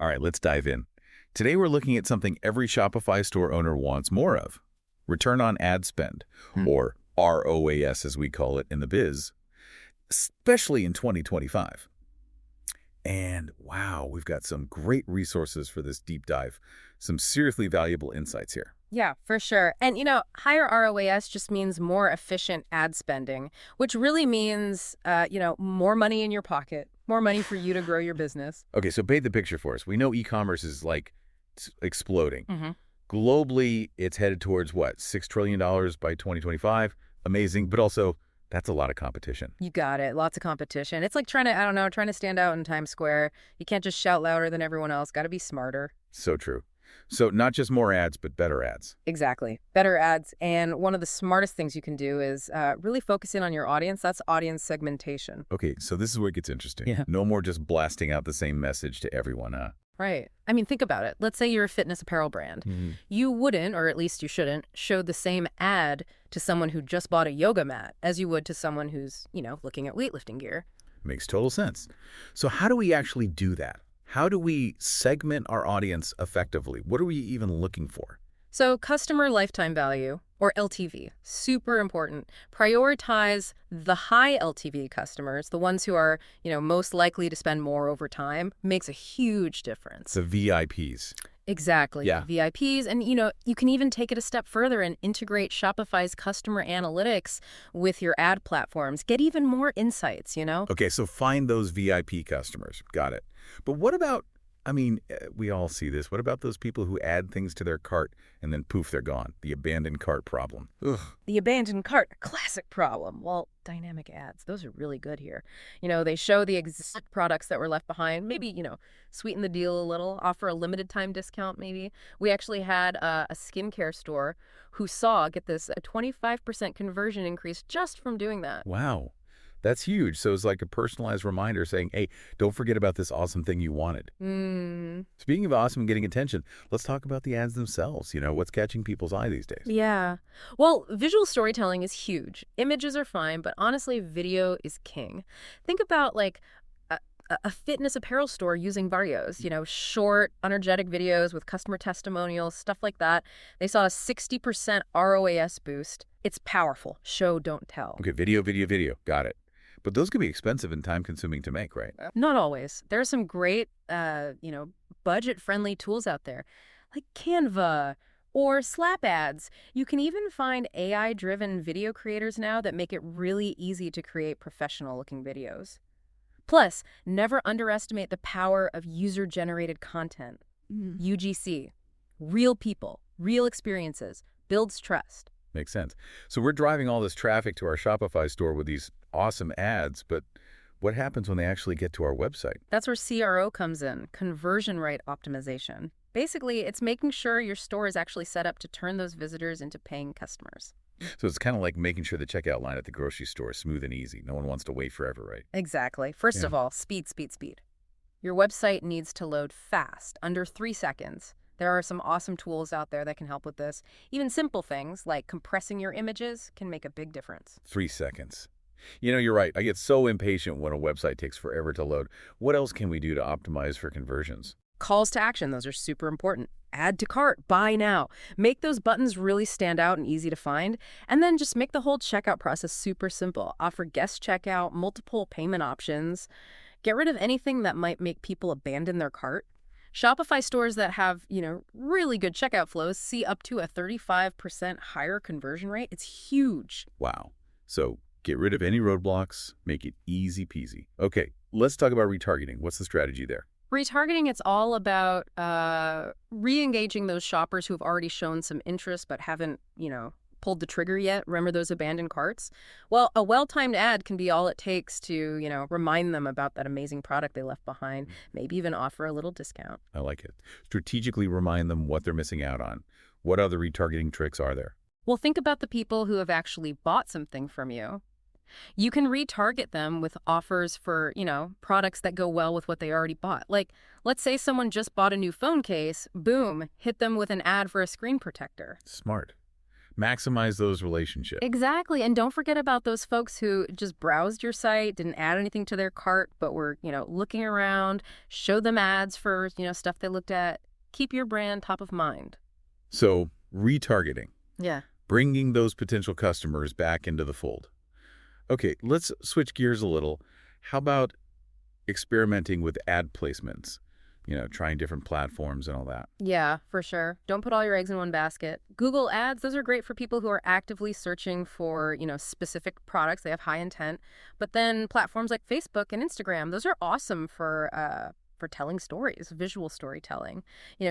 All right, let's dive in. Today we're looking at something every Shopify store owner wants more of. Return on ad spend, or ROAS as we call it in the biz, especially in 2025. And wow, we've got some great resources for this deep dive. Some seriously valuable insights here. Yeah, for sure. And, higher ROAS just means more efficient ad spending, which really means, more money in your pocket, more money for you to grow your business. Okay, so paint the picture for us. We know e-commerce is exploding. Mm-hmm. Globally, it's headed towards what, $6 trillion by 2025? Amazing, but also that's a lot of competition. You got it. Lots of competition. It's like trying to stand out in Times Square. You can't just shout louder than everyone else. Got to be smarter. So true. So not just more ads, but better ads. Exactly. Better ads. And one of the smartest things you can do is really focus in on your audience. That's audience segmentation. Okay, so this is where it gets interesting. Yeah. No more just blasting out the same message to everyone, huh? Right. I mean, think about it. Let's say you're a fitness apparel brand. Mm-hmm. You wouldn't, or at least you shouldn't, show the same ad to someone who just bought a yoga mat as you would to someone who's, looking at weightlifting gear. Makes total sense. So how do we actually do that? How do we segment our audience effectively? What are we even looking for? So customer lifetime value, or LTV, super important. Prioritize the high LTV customers, the ones who are, most likely to spend more over time, makes a huge difference. The VIPs. Exactly. Yeah. VIPs. And, you can even take it a step further and integrate Shopify's customer analytics with your ad platforms. Get even more insights, Okay, so find those VIP customers. Got it. But what about, we all see this. What about those people who add things to their cart and then poof, they're gone? The abandoned cart problem. Ugh. The abandoned cart, classic problem. Well, dynamic ads, those are really good here. They show the exact products that were left behind. Maybe, sweeten the deal a little, offer a limited time discount maybe. We actually had a skincare store who saw, get this, a 25% conversion increase just from doing that. Wow. That's huge. So it's like a personalized reminder saying, hey, don't forget about this awesome thing you wanted. Speaking of awesome and getting attention, let's talk about the ads themselves. What's catching people's eye these days? Yeah. Well, visual storytelling is huge. Images are fine, but honestly, video is king. Think about like a fitness apparel store using Varios, short, energetic videos with customer testimonials, stuff like that. They saw a 60% ROAS boost. It's powerful. Show, don't tell. Okay, video. Got it. But those can be expensive and time-consuming to make, right? Not always. There are some great, budget-friendly tools out there, like Canva or Slap Ads. You can even find AI-driven video creators now that make it really easy to create professional-looking videos. Plus, never underestimate the power of user-generated content. UGC. Real people, real experiences, builds trust. Makes sense. So we're driving all this traffic to our Shopify store with these awesome ads, but what happens when they actually get to our website? That's where CRO comes in, conversion rate optimization. Basically, it's making sure your store is actually set up to turn those visitors into paying customers. So it's kind of like making sure the checkout line at the grocery store is smooth and easy. No one wants to wait forever, right? Exactly. First of all, speed. Your website needs to load fast, under 3 seconds. There are some awesome tools out there that can help with this. Even simple things like compressing your images can make a big difference. 3 seconds. You're right. I get so impatient when a website takes forever to load. What else can we do to optimize for conversions? Calls to action, those are super important. Add to cart, buy now. Make those buttons really stand out and easy to find. And then just make the whole checkout process super simple. Offer guest checkout, multiple payment options. Get rid of anything that might make people abandon their cart. Shopify stores that have, really good checkout flows see up to a 35% higher conversion rate. It's huge. Wow. So get rid of any roadblocks, make it easy peasy. Okay, let's talk about retargeting. What's the strategy there? Retargeting, it's all about re-engaging those shoppers who have already shown some interest but haven't, pulled the trigger yet. Remember those abandoned carts? Well, a well-timed ad can be all it takes to, remind them about that amazing product they left behind, maybe even offer a little discount. I like it. Strategically remind them what they're missing out on. What other retargeting tricks are there? Well, think about the people who have actually bought something from you. You can retarget them with offers for, products that go well with what they already bought. Like, let's say someone just bought a new phone case, boom, hit them with an ad for a screen protector. Smart. Maximize those relationships. Exactly. And don't forget about those folks who just browsed your site, didn't add anything to their cart, but were, looking around. Show them ads for, stuff they looked at. Keep your brand top of mind. So, retargeting. Yeah. Bringing those potential customers back into the fold. Okay, let's switch gears a little. How about experimenting with ad placements? Trying different platforms and all that. Yeah, for sure. Don't put all your eggs in one basket. Google Ads, those are great for people who are actively searching for, specific products. They have high intent. But then platforms like Facebook and Instagram, those are awesome for telling stories, visual storytelling,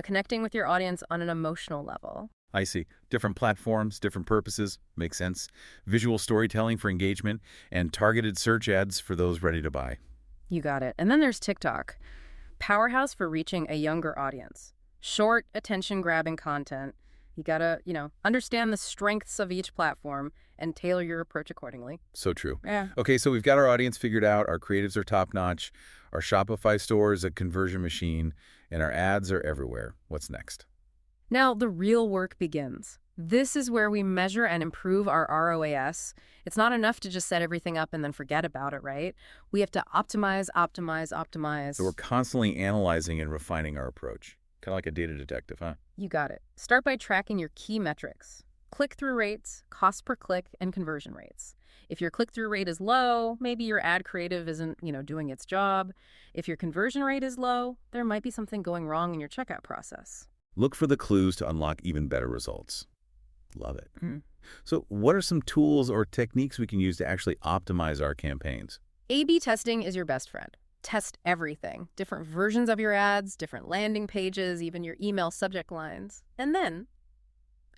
connecting with your audience on an emotional level. I see. Different platforms, different purposes. Makes sense. Visual storytelling for engagement and targeted search ads for those ready to buy. You got it. And then there's TikTok. Powerhouse for reaching a younger audience. Short, attention-grabbing content. You gotta, understand the strengths of each platform and tailor your approach accordingly. So true. Yeah. Okay, so we've got our audience figured out. Our creatives are top-notch. Our Shopify store is a conversion machine. And our ads are everywhere. What's next? Now, the real work begins. This is where we measure and improve our ROAS. It's not enough to just set everything up and then forget about it, right? We have to optimize. So we're constantly analyzing and refining our approach. Kind of like a data detective, huh? You got it. Start by tracking your key metrics. Click-through rates, cost per click, and conversion rates. If your click-through rate is low, maybe your ad creative isn't, doing its job. If your conversion rate is low, there might be something going wrong in your checkout process. Look for the clues to unlock even better results. Love it. Mm. So what are some tools or techniques we can use to actually optimize our campaigns? A/B testing is your best friend. Test everything. Different versions of your ads, different landing pages, even your email subject lines. And then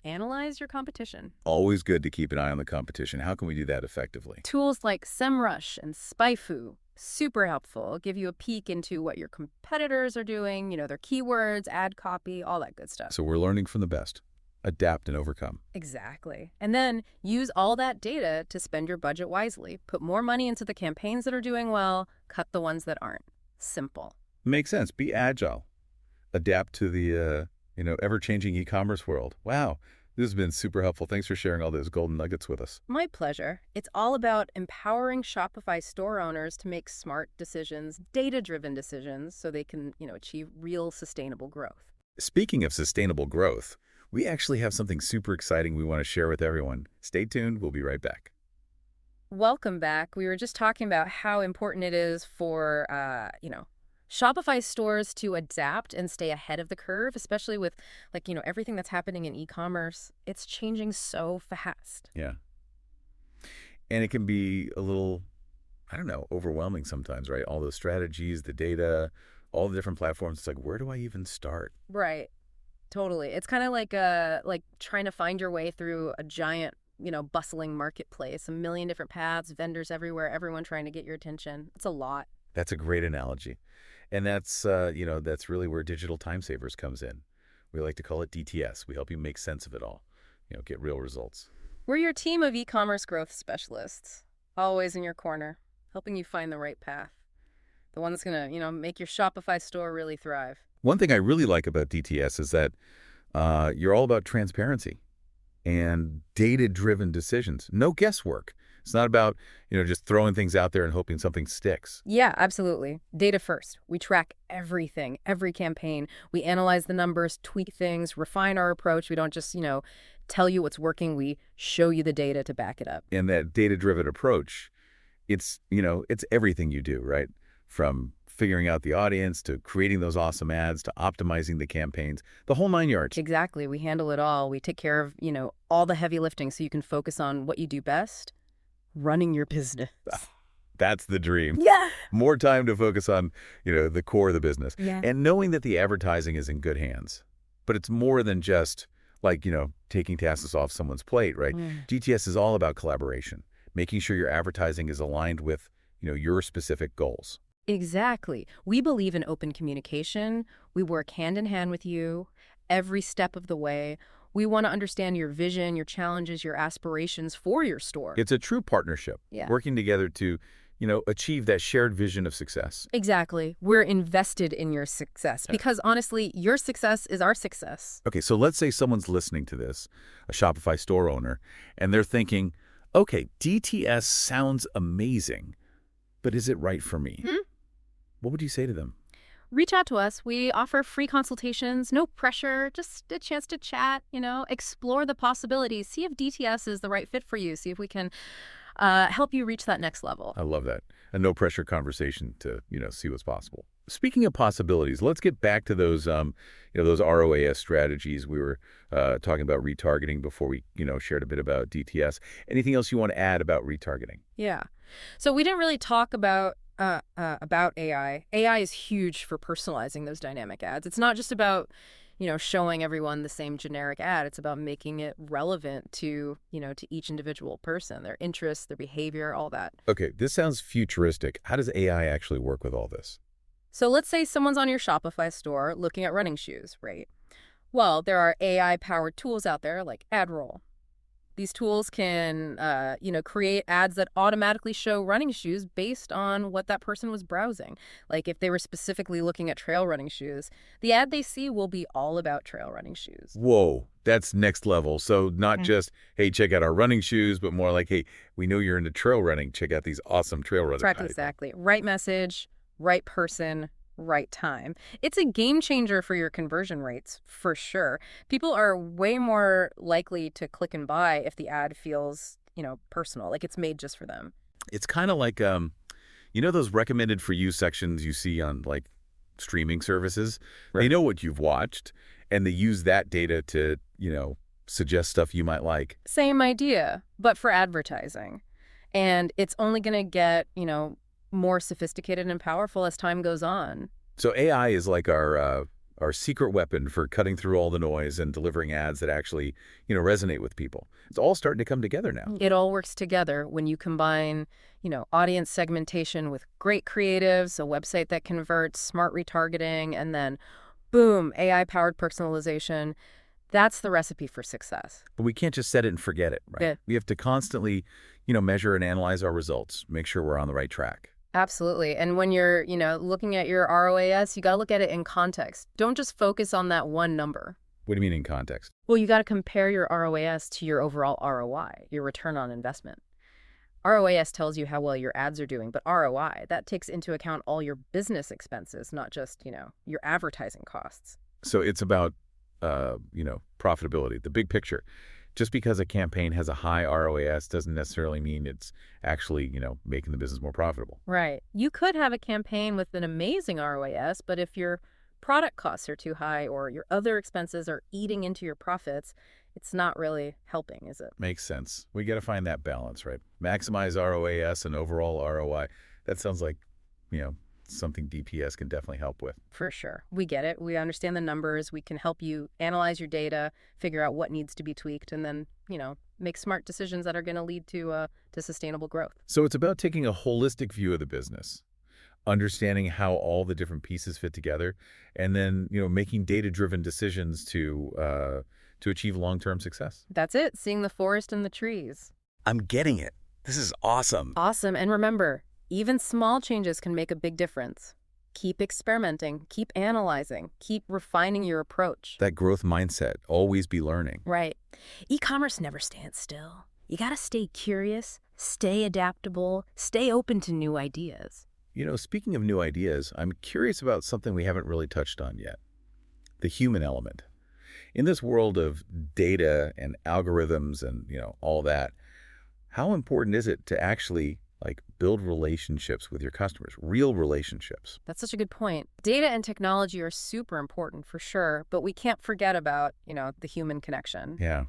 analyze your competition. Always good to keep an eye on the competition. How can we do that effectively? Tools like SEMrush and SpyFu, super helpful. Give you a peek into what your competitors are doing, their keywords, ad copy, all that good stuff. So we're learning from the best. Adapt and overcome. Exactly. And then use all that data to spend your budget wisely. Put more money into the campaigns that are doing well, cut the ones that aren't. Simple. Makes sense. Be agile. Adapt to the, ever-changing e-commerce world. Wow. This has been super helpful. Thanks for sharing all those golden nuggets with us. My pleasure. It's all about empowering Shopify store owners to make smart decisions, data-driven decisions, so they can, achieve real sustainable growth. Speaking of sustainable growth, we actually have something super exciting we want to share with everyone. Stay tuned. We'll be right back. Welcome back. We were just talking about how important it is for, Shopify stores to adapt and stay ahead of the curve, especially with, everything that's happening in e-commerce. It's changing so fast. Yeah. And it can be a little, overwhelming sometimes, right? All those strategies, the data, all the different platforms. It's like, where do I even start? Right. Totally. It's kind of like trying to find your way through a giant, bustling marketplace, a million different paths, vendors everywhere, everyone trying to get your attention. It's a lot. That's a great analogy. And that's really where digital time savers comes in. We like to call it DTS. We help you make sense of it all, get real results. We're your team of e-commerce growth specialists, always in your corner, helping you find the right path. The one that's going to, make your Shopify store really thrive. One thing I really like about DTS is that you're all about transparency and data-driven decisions. No guesswork. It's not about, just throwing things out there and hoping something sticks. Yeah, absolutely. Data first. We track everything, every campaign. We analyze the numbers, tweak things, refine our approach. We don't just, tell you what's working. We show you the data to back it up. And that data-driven approach, it's everything you do, right? From figuring out the audience to creating those awesome ads to optimizing the campaigns, the whole 9 yards. Exactly. We handle it all. We take care of, all the heavy lifting so you can focus on what you do best, running your business. That's the dream. Yeah. More time to focus on, the core of the business. Yeah. And knowing that the advertising is in good hands. But it's more than just taking tasks off someone's plate, right? DTS is all about collaboration, making sure your advertising is aligned with, your specific goals. Exactly. We believe in open communication. We work hand in hand with you every step of the way. We want to understand your vision, your challenges, your aspirations for your store. It's a true partnership, Yeah. working together to achieve that shared vision of success. Exactly. We're invested in your success because honestly, your success is our success. Okay, so let's say someone's listening to this, a Shopify store owner, and they're thinking, okay, DTS sounds amazing, but is it right for me? What would you say to them? Reach out to us. We offer free consultations, no pressure, just a chance to chat, explore the possibilities, see if DTS is the right fit for you, see if we can help you reach that next level. I love that. A no-pressure conversation to, see what's possible. Speaking of possibilities, let's get back to those, those ROAS strategies. We were talking about retargeting before we, shared a bit about DTS. Anything else you want to add about retargeting? Yeah. So we didn't really talk about AI. AI is huge for personalizing those dynamic ads. It's not just about, showing everyone the same generic ad. It's about making it relevant to, to each individual person, their interests, their behavior, all that. Okay, this sounds futuristic. How does AI actually work with all this? So let's say someone's on your Shopify store looking at running shoes, right? Well, there are AI-powered tools out there like AdRoll. These tools can, create ads that automatically show running shoes based on what that person was browsing. Like if they were specifically looking at trail running shoes, the ad they see will be all about trail running shoes. Whoa, that's next level. So not just, hey, check out our running shoes, but more like, hey, we know you're into trail running. Check out these awesome trail running. Right, exactly. Right message, right person, right time. It's a game changer for your conversion rates, for sure. People are way more likely to click and buy if the ad feels, personal, like it's made just for them. It's kind of like, those recommended for you sections you see on like streaming services. Right. They know what you've watched and they use that data to, suggest stuff you might like. Same idea, but for advertising. And it's only going to get, more sophisticated and powerful as time goes on. So AI is like our secret weapon for cutting through all the noise and delivering ads that actually, resonate with people. It's all starting to come together now. It all works together when you combine, audience segmentation with great creatives, a website that converts, smart retargeting, and then, boom, AI-powered personalization. That's the recipe for success. But we can't just set it and forget it, right? Yeah. We have to constantly, measure and analyze our results, make sure we're on the right track. Absolutely. And when you're, looking at your ROAS, you got to look at it in context. Don't just focus on that one number. What do you mean in context? Well, you got to compare your ROAS to your overall ROI, your return on investment. ROAS tells you how well your ads are doing, but ROI, that takes into account all your business expenses, not just, your advertising costs. So it's about, profitability, the big picture. Just because a campaign has a high ROAS doesn't necessarily mean it's actually, making the business more profitable. Right. You could have a campaign with an amazing ROAS, but if your product costs are too high or your other expenses are eating into your profits, it's not really helping, is it? Makes sense. We got to find that balance, right? Maximize ROAS and overall ROI. That sounds like, something DPS can definitely help with. For sure. We get it. We understand the numbers. We can help you analyze your data, figure out what needs to be tweaked, and then, make smart decisions that are going to lead to sustainable growth. So it's about taking a holistic view of the business, understanding how all the different pieces fit together, and then, making data-driven decisions to achieve long-term success. That's it. Seeing the forest and the trees. I'm getting it. This is awesome. Awesome. And remember, even small changes can make a big difference. Keep experimenting, keep analyzing, keep refining your approach. That growth mindset, always be learning. Right. E-commerce never stands still. You got to stay curious, stay adaptable, stay open to new ideas. Speaking of new ideas, I'm curious about something we haven't really touched on yet. The human element. In this world of data and algorithms and, all that, how important is it to actually build relationships with your customers, real relationships? That's such a good point. Data and technology are super important for sure, but we can't forget about, the human connection. Yeah.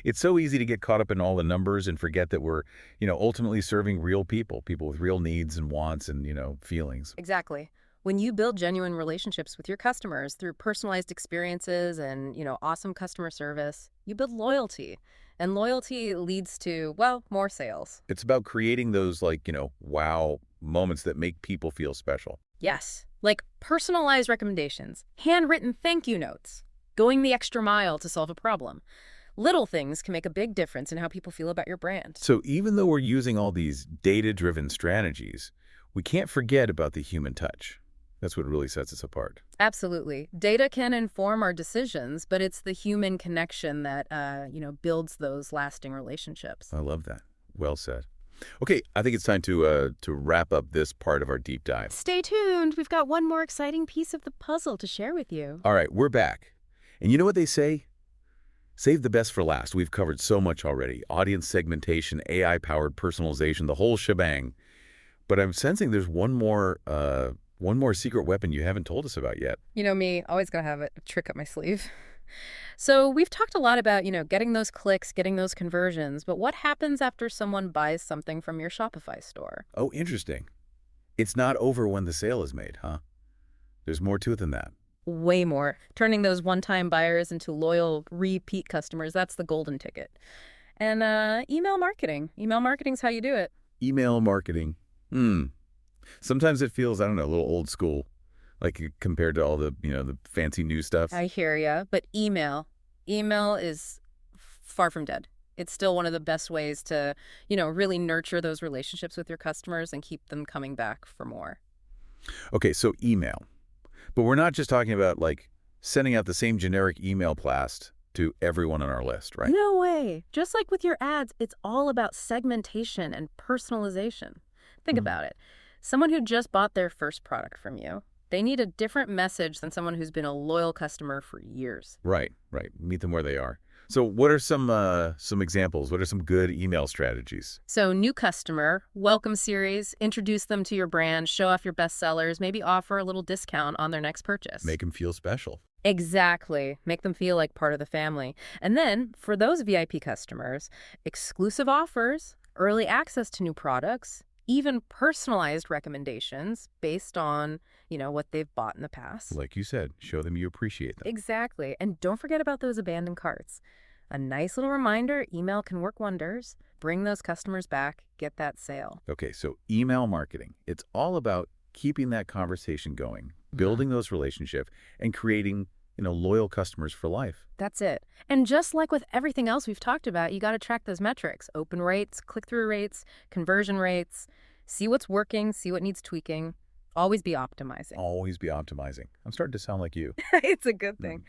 It's so easy to get caught up in all the numbers and forget that we're, ultimately serving real people with real needs and wants and, feelings. Exactly. When you build genuine relationships with your customers through personalized experiences and, awesome customer service, you build loyalty. And loyalty leads to, well, more sales. It's about creating those, wow moments that make people feel special. Yes. Like personalized recommendations, handwritten thank you notes, going the extra mile to solve a problem. Little things can make a big difference in how people feel about your brand. So even though we're using all these data-driven strategies, we can't forget about the human touch. That's what really sets us apart. Absolutely. Data can inform our decisions, but it's the human connection that, builds those lasting relationships. I love that. Well said. Okay, I think it's time to wrap up this part of our deep dive. Stay tuned. We've got one more exciting piece of the puzzle to share with you. All right, we're back. And you know what they say? Save the best for last. We've covered so much already. Audience segmentation, AI-powered personalization, the whole shebang. But I'm sensing there's one more secret weapon you haven't told us about yet. You know me, always gonna have a trick up my sleeve. So we've talked a lot about, getting those clicks, getting those conversions, but what happens after someone buys something from your Shopify store? Oh, interesting. It's not over when the sale is made, huh? There's more to it than that. Way more. Turning those one-time buyers into loyal, repeat customers, that's the golden ticket. And email marketing. Email marketing's how you do it. Email marketing. Sometimes it feels, I don't know, a little old school, like compared to all the, the fancy new stuff. I hear ya, but email is far from dead. It's still one of the best ways to, really nurture those relationships with your customers and keep them coming back for more. Okay, so email. But we're not just talking about, like, sending out the same generic email blast to everyone on our list, right? No way. Just like with your ads, it's all about segmentation and personalization. Think about it. Someone who just bought their first product from you, they need a different message than someone who's been a loyal customer for years. Right. Meet them where they are. So what are some examples? What are some good email strategies? So new customer, welcome series, introduce them to your brand, show off your best sellers, maybe offer a little discount on their next purchase. Make them feel special. Exactly. Make them feel like part of the family. And then for those VIP customers, exclusive offers, early access to new products, even personalized recommendations based on, what they've bought in the past. Like you said, show them you appreciate them. Exactly. And don't forget about those abandoned carts. A nice little reminder, email can work wonders. Bring those customers back, get that sale. Okay, so email marketing. It's all about keeping that conversation going, building those relationships, and creating, loyal customers for life. That's it. And just like with everything else we've talked about, you got to track those metrics. Open rates, click-through rates, conversion rates. See what's working, see what needs tweaking. Always be optimizing. Always be optimizing. I'm starting to sound like you. It's a good thing.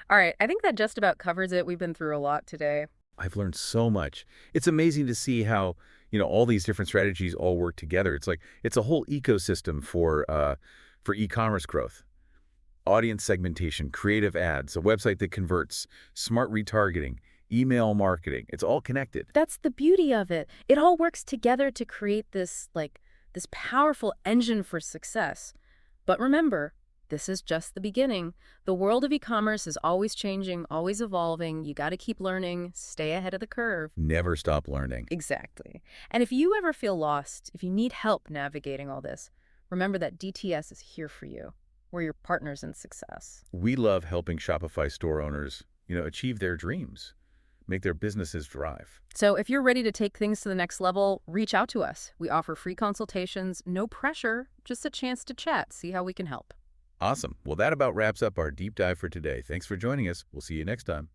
All right, I think that just about covers it. We've been through a lot today. I've learned so much. It's amazing to see how, all these different strategies all work together. It's like it's a whole ecosystem for e-commerce growth. Audience segmentation, creative ads, a website that converts, smart retargeting, email marketing. It's all connected. That's the beauty of it. It all works together to create this powerful engine for success. But remember, this is just the beginning. The world of e-commerce is always changing, always evolving. You got to keep learning, stay ahead of the curve. Never stop learning. Exactly. And if you ever feel lost, if you need help navigating all this, remember that DTS is here for you. We're your partners in success. We love helping Shopify store owners, achieve their dreams, make their businesses thrive. So if you're ready to take things to the next level, reach out to us. We offer free consultations, no pressure, just a chance to chat, see how we can help. Awesome. Well, that about wraps up our deep dive for today. Thanks for joining us. We'll see you next time.